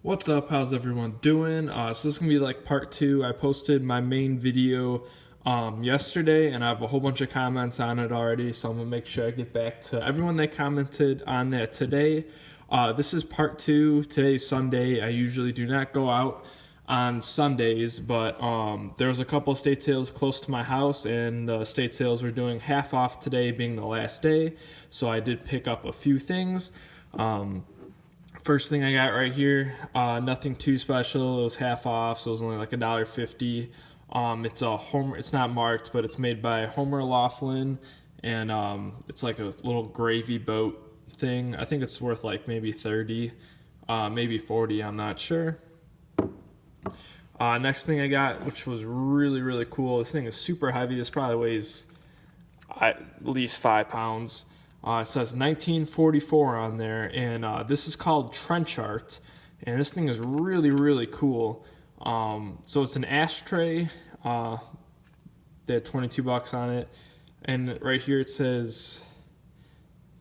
What's up? How's everyone doing? So this is gonna be like part two. I posted my main video yesterday, and I have a whole bunch of comments on it already. So I'm gonna make sure I get back to everyone that commented on that today. This is part two. Today's Sunday. I usually do not go out on Sundays, but there was a couple of state sales close to my house, and the state sales were doing half off today, being the last day. So I did pick up a few things. First thing I got right here, nothing too special. It was half off, so it was only like $1.50. It's a Homer. It's not marked, but it's made by Homer Laughlin, and it's like a little gravy boat thing. I think it's worth like maybe 30, maybe 40. I'm not sure. Next thing I got, which was really cool. This thing is super heavy. This probably weighs at least 5 pounds. It says 1944 on there, and this is called trench art, and this thing is really cool. So it's an ashtray. They had $22 on it, and right here it says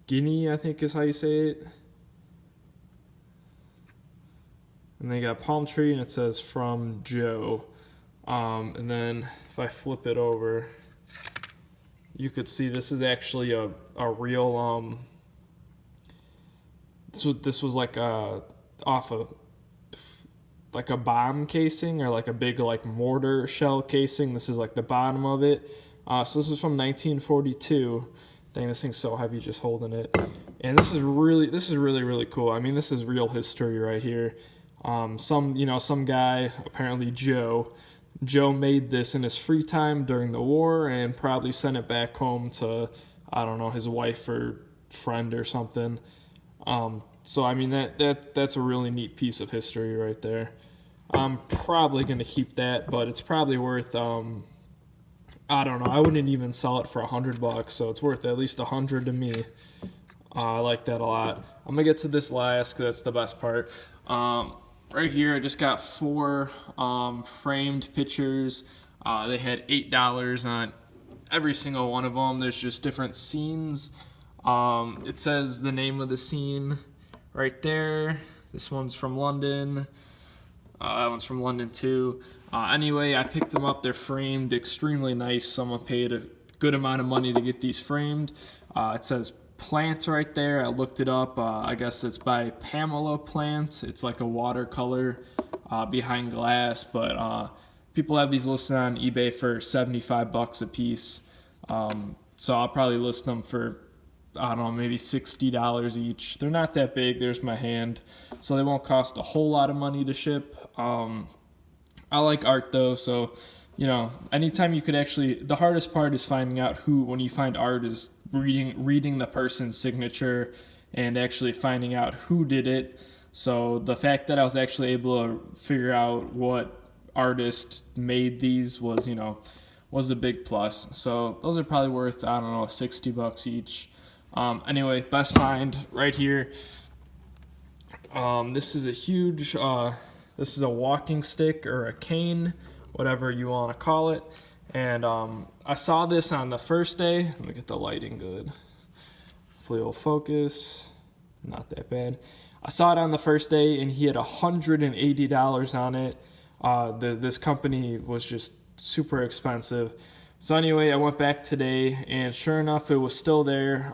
Guinea, I think is how you say it. And they got a palm tree, and it says from Joe. And then if I flip it over, you could see this is actually a real this was like off of like a bomb casing, or like a big like mortar shell casing. This is like the bottom of it. So this is from 1942. Dang, this thing's so heavy just holding it. And this is really cool. I mean, this is real history right here. Some guy, apparently Joe made this in his free time during the war, and probably sent it back home to, I don't know, his wife or friend or something. So I mean, that's a really neat piece of history right there. I'm probably gonna keep that, but it's probably worth I don't know. I wouldn't even sell it for $100, so it's worth at least $100 to me. I like that a lot. I'm gonna get to this last because that's the best part. Right here, I just got 4 framed pictures. They had $8 on every single one of them. There's just different scenes. It says the name of the scene right there. This one's from London. That one's from London too. Anyway, I picked them up. They're framed, extremely nice. Someone paid a good amount of money to get these framed. It says Plant right there. I looked it up. I guess it's by Pamela Plant. It's like a watercolor behind glass, but people have these listed on eBay for $75 a piece. So I'll probably list them for, I don't know, maybe $60 each. They're not that big. There's my hand, so they won't cost a whole lot of money to ship. I like art though, so anytime you could actually, the hardest part is finding out who, when you find art, is reading the person's signature and actually finding out who did it. So the fact that I was actually able to figure out what artist made these was a big plus. So those are probably worth, I don't know, $60 each. Anyway, best find right here. This is a huge, this is a walking stick or a cane, whatever you want to call it. And I saw this on the first day. Let me get the lighting good. Hopefully it'll focus. Not that bad. I saw it on the first day, and he had $180 on it. This company was just super expensive. So anyway, I went back today, and sure enough, it was still there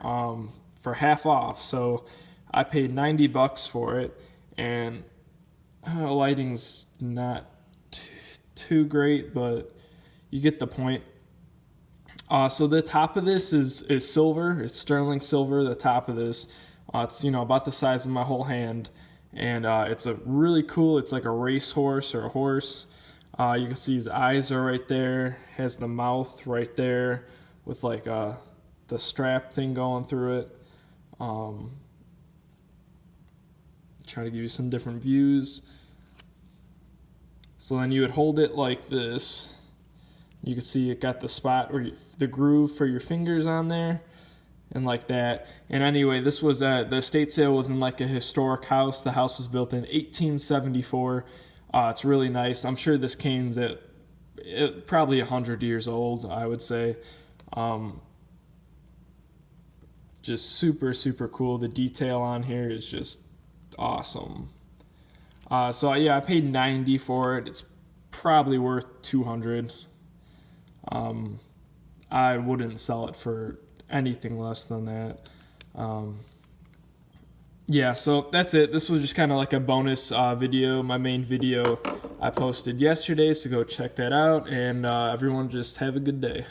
for half off. So I paid $90 for it, and lighting's not too great, but you get the point. So the top of this is silver. It's sterling silver, the top of this. It's about the size of my whole hand, and it's a really cool, it's like a racehorse or a horse. You can see his eyes are right there, has the mouth right there with like the strap thing going through it. Try to give you some different views. So then you would hold it like this. You can see it got the spot or the groove for your fingers on there, and like that. And anyway, this was the estate sale was in like a historic house. The house was built in 1874. It's really nice. I'm sure this cane's probably 100 years old, I would say. Just super cool. The detail on here is just awesome. So yeah, I paid 90 for it. It's probably worth 200. I wouldn't sell it for anything less than that. Yeah, so that's it. This was just kind of like a bonus video. My main video I posted yesterday, so go check that out. And everyone just have a good day.